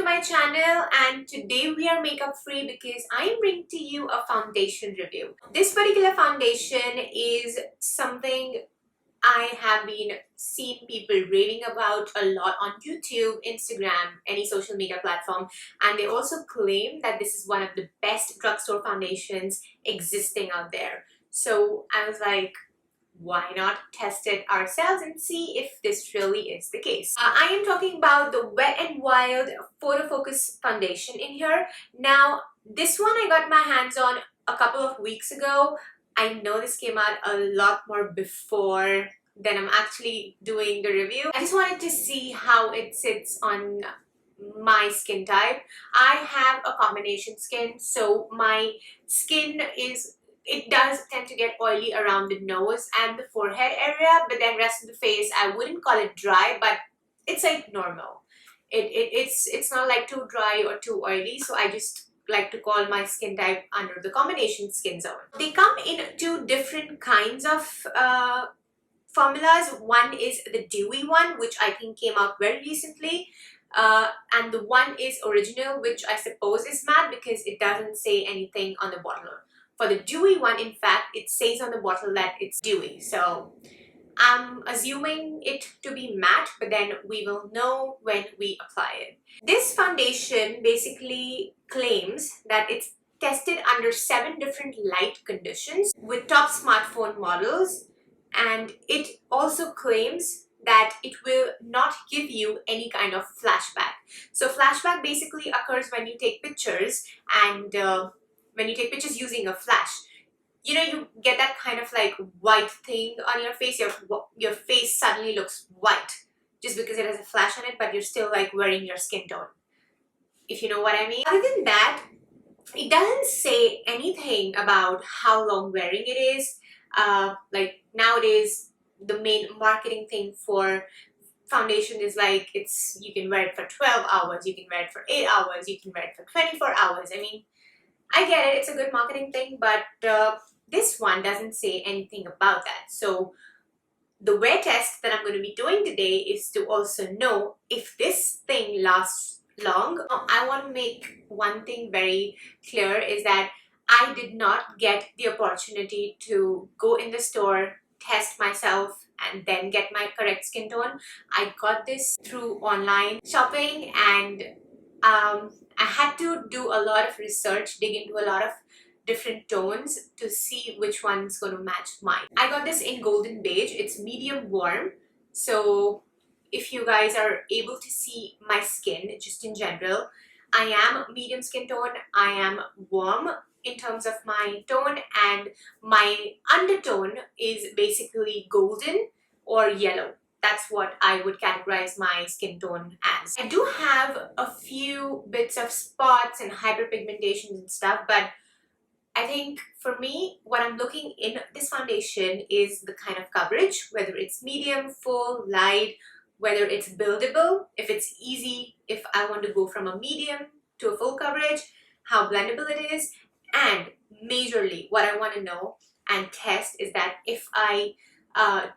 to my channel, and today we are makeup free because I am bringing to you a foundation review. This particular foundation is something I have been seeing people raving about a lot on YouTube, Instagram, any social media platform, and they also claim that this is one of the best drugstore foundations existing out there. So I was like, why not test it ourselves and see if this really is the case. I am talking about the Wet n Wild Photofocus foundation in here. Now, this one I got my hands on a couple of weeks ago. I know this came out a lot more before than I'm actually doing the review. I just wanted to see how it sits on my skin type. I have a combination skin, so my skin does tend to get oily around the nose and the forehead area, but then rest of the face, I wouldn't call it dry, but it's like normal. It's not like too dry or too oily, so I just like to call my skin type under the combination skin zone. They come in two different kinds of formulas. One is the dewy one, which I think came out very recently, and the one is original, which I suppose is matte because it doesn't say anything on the bottle. For the dewy one, in fact, it says on the bottle that it's dewy, so I'm assuming it to be matte, but then we will know when we apply it. This foundation basically claims that it's tested under 7 different light conditions with top smartphone models, and it also claims that it will not give you any kind of flashback. So flashback basically occurs when you take pictures, and when you take pictures using a flash, you know, you get that kind of like white thing on your face. Your face suddenly looks white just because it has a flash on it, but you're still like wearing your skin tone, if you know what I mean. Other than that, it doesn't say anything about how long wearing it is. Like nowadays, the main marketing thing for foundation is like you can wear it for 12 hours, you can wear it for 8 hours, you can wear it for 24 hours. I mean, I get it, it's a good marketing thing, but this one doesn't say anything about that. So the wear test that I'm going to be doing today is to also know if this thing lasts long. I want to make one thing very clear, is that I did not get the opportunity to go in the store, test myself, and then get my correct skin tone. I got this through online shopping, and I had to do a lot of research, dig into a lot of different tones to see which one's going to match mine. I got this in Golden Beige. It's medium warm. So if you guys are able to see my skin just in general, I am medium skin tone. I am warm in terms of my tone, and my undertone is basically golden or yellow. That's what I would categorize my skin tone as. I do have a few bits of spots and hyperpigmentations and stuff, but I think for me, what I'm looking in this foundation is the kind of coverage, whether it's medium, full, light, whether it's buildable, if it's easy, if I want to go from a medium to a full coverage, how blendable it is, and majorly what I want to know and test is that if I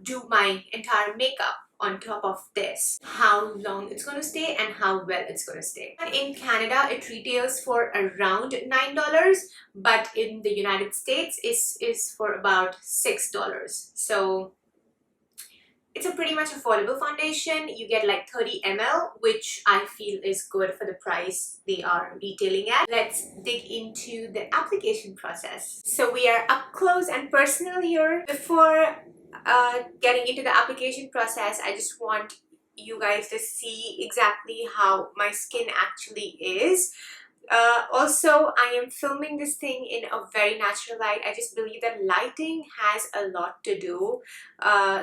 do my entire makeup on top of this, how long it's going to stay and how well it's going to stay. In Canada, it retails for around $9, but in the United States, is for about $6. So it's a pretty much affordable foundation. You get like 30 ml, which I feel is good for the price they are retailing at. Let's dig into the application process. So we are up close and personal here. Before getting into the application process, I just want you guys to see exactly how my skin actually is. Also, I am filming this thing in a very natural light. I just believe that lighting has a lot to do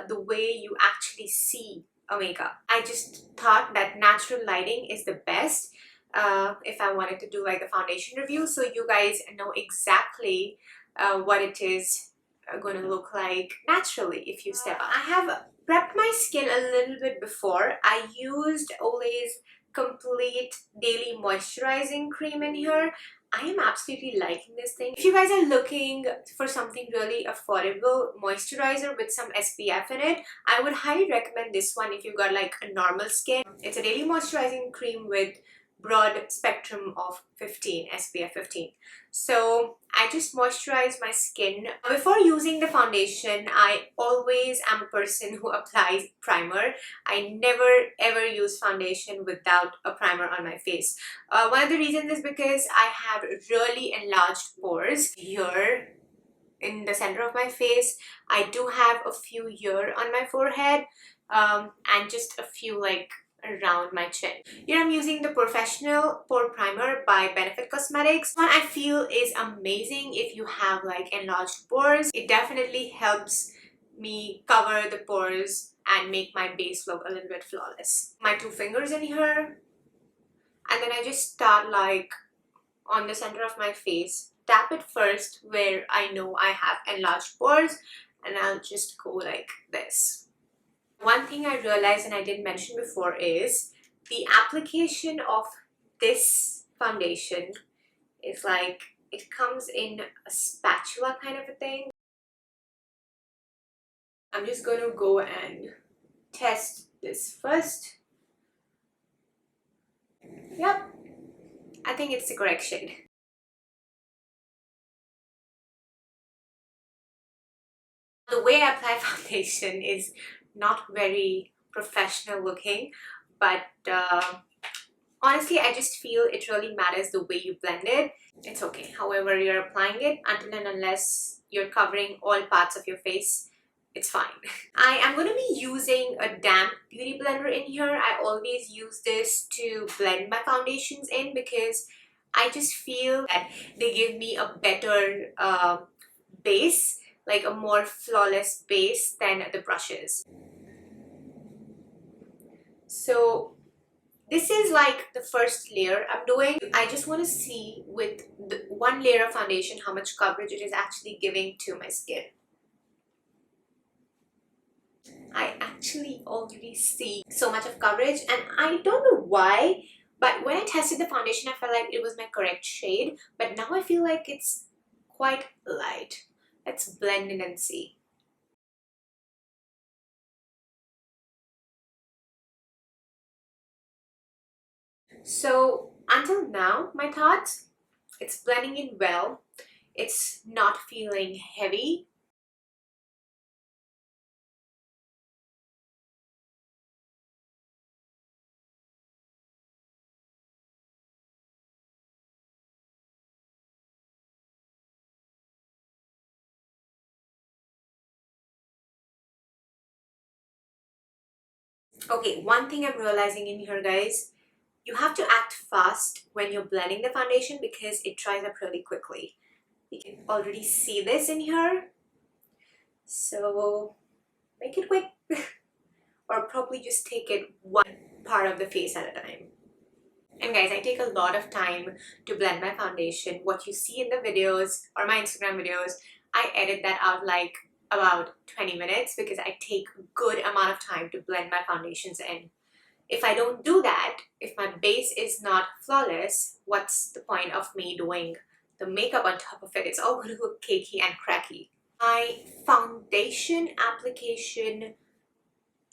the way you actually see a makeup. I just thought that natural lighting is the best if I wanted to do like a foundation review, so you guys know exactly what it is going to look like naturally if you step up. I have prepped my skin a little bit before. I used Olay's Complete Daily Moisturizing Cream in here. I am absolutely liking this thing. If you guys are looking for something really affordable moisturizer with some SPF in it, I would highly recommend this one if you've got like a normal skin. It's a daily moisturizing cream with broad spectrum of 15, SPF 15. So I just moisturize my skin. Before using the foundation, I always am a person who applies primer. I never ever use foundation without a primer on my face. One of the reasons is because I have really enlarged pores here in the center of my face. I do have a few here on my forehead, and just a few like around my chin. Here I'm using the POREfessional Pore Primer by Benefit Cosmetics. One I feel is amazing if you have like enlarged pores. It definitely helps me cover the pores and make my base look a little bit flawless. My two fingers in here, and then I just start like on the center of my face. Tap it first where I know I have enlarged pores, and I'll just go like this. One thing I realized and I didn't mention before is the application of this foundation is like, it comes in a spatula kind of a thing. I'm just going to go and test this first. Yep, I think it's the correct shade. The way I apply foundation is not very professional looking, but honestly I just feel it really matters the way you blend it. It's okay however you're applying it, until and unless you're covering all parts of your face, it's fine. I am going to be using a damp beauty blender in here. I always use this to blend my foundations in because I just feel that they give me a better base, like a more flawless base than the brushes. So this is like the first layer I'm doing. I just want to see with the one layer of foundation how much coverage it is actually giving to my skin. I actually already see so much of coverage, and I don't know why, but when I tested the foundation I felt like it was my correct shade, but now I feel like it's quite light. Let's blend in and see. So until now, my thoughts, it's blending in well. It's not feeling heavy. Okay, one thing I'm realizing in here, guys, you have to act fast when you're blending the foundation because it dries up really quickly. You can already see this in here. So make it quick or probably just take it one part of the face at a time. And guys, I take a lot of time to blend my foundation. What you see in the videos or my Instagram videos, I edit that out like about 20 minutes because I take a good amount of time to blend my foundations in. If I don't do that, if my base is not flawless, what's the point of me doing the makeup on top of it? It's all going to look cakey and cracky. My foundation application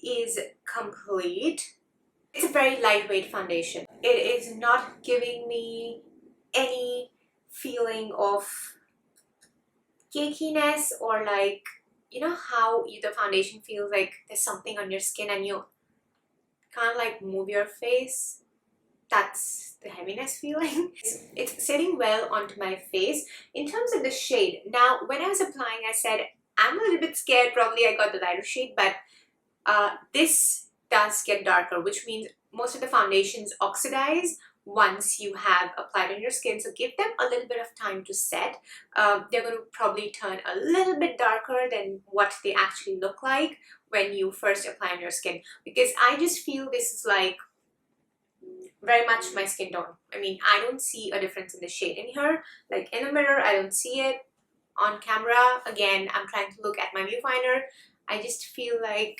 is complete. It's a very lightweight foundation. It is not giving me any feeling of cakiness or like, you know how the foundation feels like there's something on your skin and you can't like move your face? That's the heaviness feeling. It's sitting well onto my face. In terms of the shade, now when I was applying I said I'm a little bit scared, probably I got the lighter shade, but this does get darker, which means most of the foundations oxidize once you have applied on your skin, so give them a little bit of time to set. They're going to probably turn a little bit darker than what they actually look like when you first apply on your skin, because I just feel this is like very much my skin tone. I mean, I don't see a difference in the shade in here. Like in the mirror, I don't see it. On camera, again, I'm trying to look at my viewfinder. I just feel like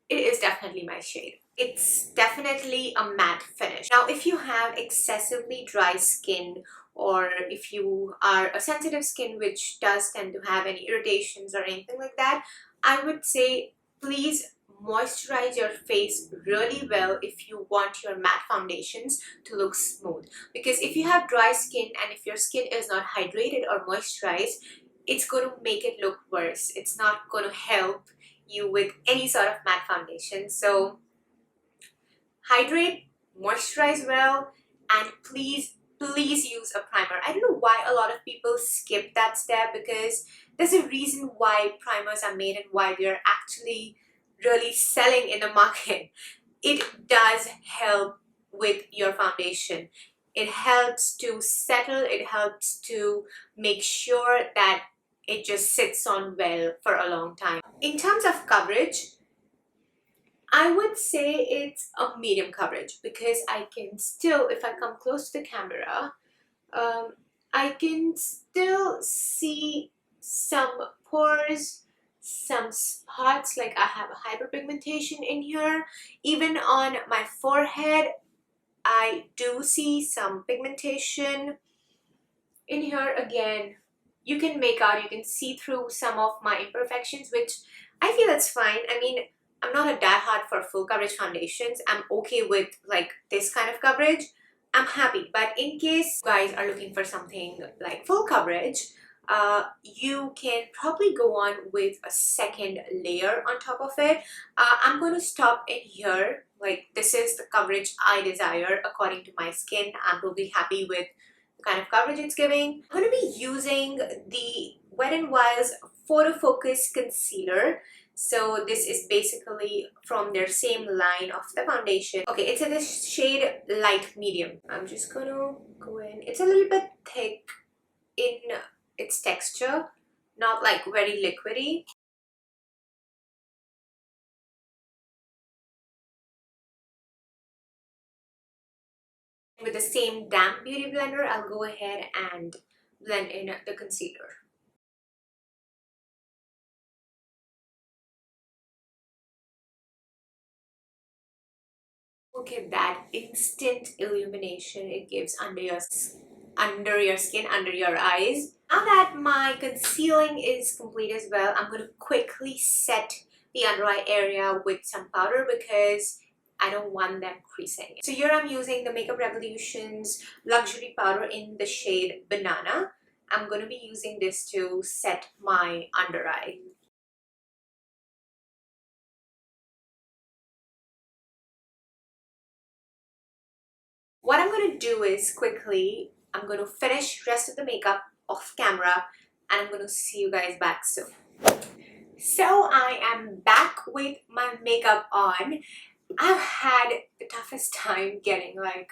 it is definitely my shade. It's definitely a matte finish. Now, if you have excessively dry skin, or if you are a sensitive skin which does tend to have any irritations or anything like that, I would say please moisturize your face really well if you want your matte foundations to look smooth. Because if you have dry skin and if your skin is not hydrated or moisturized, it's going to make it look worse. It's not going to help you with any sort of matte foundation. So hydrate, moisturize well, and please use a primer. I don't know why a lot of people skip that step, because there's a reason why primers are made and why they're actually really selling in the market. It does help with your foundation. It helps to settle, it helps to make sure that it just sits on well for a long time. In terms of coverage, I would say it's a medium coverage, because I can still, if I come close to the camera, I can still see some pores, some spots, like I have a hyperpigmentation in here. Even on my forehead, I do see some pigmentation in here. Again, you can make out, you can see through some of my imperfections, which I feel that's fine. I mean, I'm not a diehard for full coverage foundations. I'm okay with like this kind of coverage. I'm happy. But in case you guys are looking for something like full coverage, you can probably go on with a second layer on top of it. I'm going to stop in here. Like, this is the coverage I desire according to my skin. I'm totally happy with the kind of coverage it's giving. I'm going to be using the Wet n Wild's Photofocus concealer. So this is basically from their same line of the foundation. Okay, it's in this shade light medium. I'm just gonna go in. It's a little bit thick in its texture, not like very liquidy. With the same damp beauty blender, I'll go ahead and blend in the concealer. Look at that instant illumination it gives under your skin, under your eyes. Now that my concealing is complete as well, I'm going to quickly set the under eye area with some powder, because I don't want them creasing. So here I'm using the Makeup Revolution's luxury powder in the shade Banana. I'm going to be using this to set my under eye. What I'm going to do is quickly, I'm going to finish rest of the makeup off camera, and I'm going to see you guys back soon. So I am back with my makeup on. I've had the toughest time getting like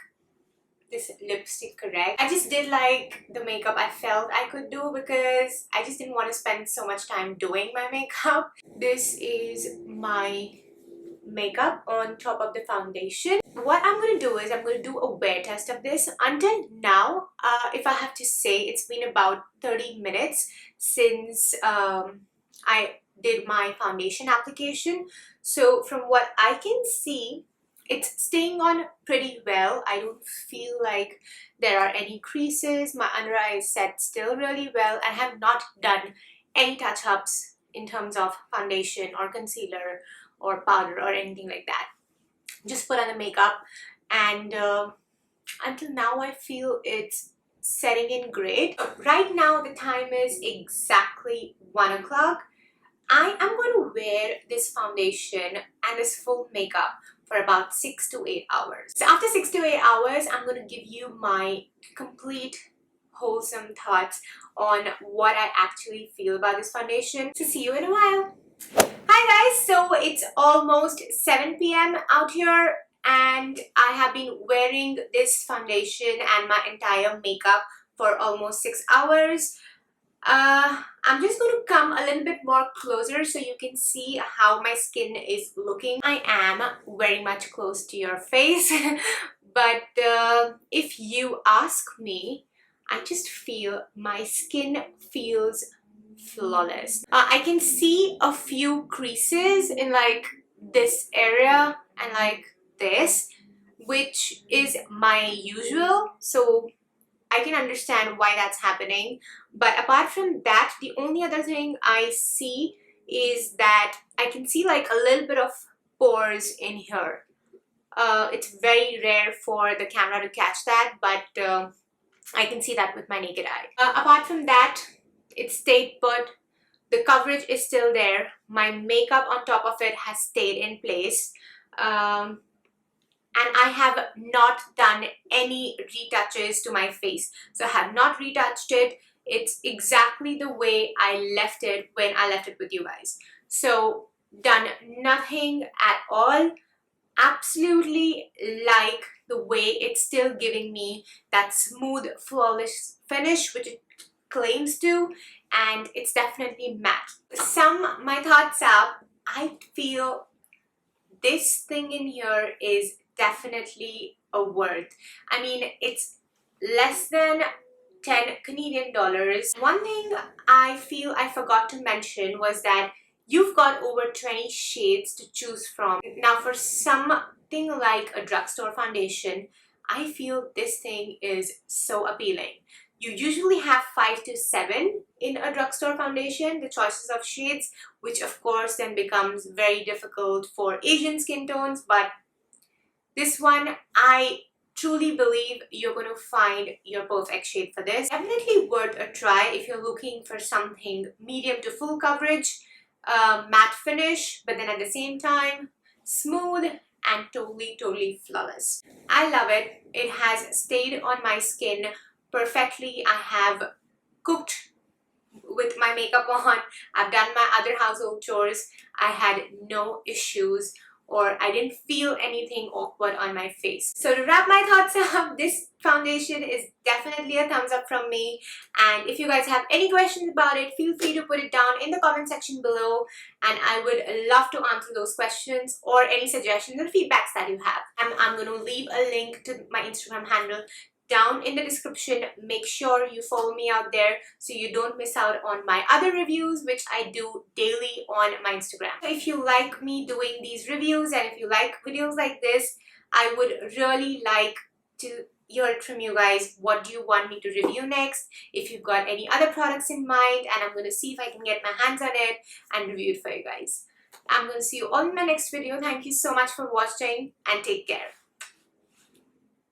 this lipstick correct. I just did like the makeup I felt I could do, because I just didn't want to spend so much time doing my makeup. This is my makeup on top of the foundation. What I'm going to do is I'm going to do a wear test of this. Until now, if I have to say, it's been about 30 minutes since I did my foundation application. So from what I can see, it's staying on pretty well. I don't feel like there are any creases. My under eye is set still really well. I have not done any touch-ups in terms of foundation or concealer or powder or anything like that. Just put on the makeup, and until now I feel it's setting in great. Right now the time is exactly 1 o'clock. I am going to wear this foundation and this full makeup for about 6 to 8 hours. So after 6 to 8 hours, I'm going to give you my complete wholesome thoughts on what I actually feel about this foundation. So see you in a while. Hi guys, so it's almost 7 p.m. out here, and I have been wearing this foundation and my entire makeup for almost 6 hours. I'm just going to come a little bit more closer so you can see how my skin is looking. I am very much close to your face, but if you ask me, I just feel my skin feels flawless. I can see a few creases in like this area and like this, which is my usual, so I can understand why that's happening. But apart from that, the only other thing I see is that I can see like a little bit of pores in here. It's very rare for the camera to catch that, but I can see that with my naked eye. Apart from that, it stayed put. The coverage is still there. My makeup on top of it has stayed in place. And I have not done any retouches to my face. So I have not retouched it. It's exactly the way I left it when I left it with you guys. So done nothing at all. Absolutely like the way it's still giving me that smooth, flawless finish which it claims to, and it's definitely matte. Sum my thoughts up, I feel this thing in here is definitely a worth. I mean, it's less than 10 Canadian dollars. One thing I feel I forgot to mention was that you've got over 20 shades to choose from. Now for something like a drugstore foundation, I feel this thing is so appealing. You usually have 5 to 7 in a drugstore foundation, the choices of shades, which of course then becomes very difficult for Asian skin tones, but this one, I truly believe you're going to find your perfect shade for this. Definitely worth a try if you're looking for something medium to full coverage, matte finish, but then at the same time, smooth and totally flawless. I love it. It has stayed on my skin perfectly. I have cooked with my makeup on. I've done my other household chores. I had no issues, or I didn't feel anything awkward on my face. So to wrap my thoughts up, this foundation is definitely a thumbs up from me, and if you guys have any questions about it, feel free to put it down in the comment section below, and I would love to answer those questions or any suggestions or feedbacks that you have. I'm going to leave a link to my Instagram handle down in the description. Make sure you follow me out there so you don't miss out on my other reviews, which I do daily on my Instagram. So if you like me doing these reviews and if you like videos like this, I would really like to hear it from you guys. What do you want me to review next? If you've got any other products in mind, and I'm going to see if I can get my hands on it and review it for you guys. I'm going to see you all in my next video. Thank you so much for watching and take care.